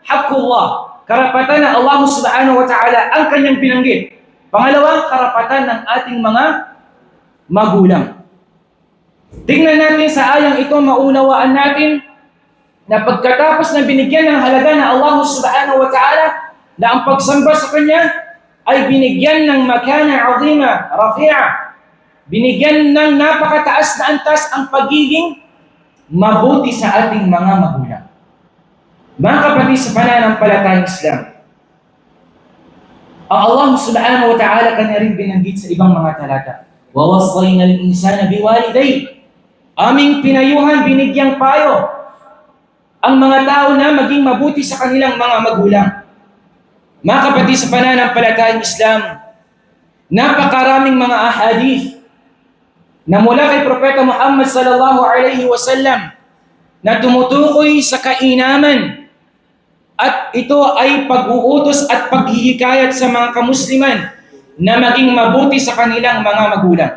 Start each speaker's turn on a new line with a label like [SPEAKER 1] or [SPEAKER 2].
[SPEAKER 1] haqqullah, karapatan ng Allah subhanahu wa ta'ala ang kanyang binanggit. Pangalawa, karapatan ng ating mga magulang. Tingnan natin sa ayang ito, maunawaan natin na pagkatapos na binigyan ng halaga na Allah subhanahu wa ta'ala na ang pagsamba sa Kanya ay binigyan ng makana azima, rafi'a. Binigyan ng napakataas na antas ang pagiging mabuti sa ating mga magulang. Mga kapatid sa pananampalatayang Islam, ang Allah subhanahu wa ta'ala kanya rin binanggit sa ibang mga talata. وَوَصَّيْنَا الْإِنسَانَ بِوَالِدَيْهِ. Aming pinayuhan, binigyang payo ang mga tao na maging mabuti sa kanilang mga magulang. Mga kapatid sa pananampalatayang Islam, napakaraming mga ahadith na mula kay Propeta Muhammad sallallahu alaihi wasallam na tumutukoy sa kainaman, at ito ay pag-uutos at paghihikayat sa mga kamusliman na maging mabuti sa kanilang mga magulang.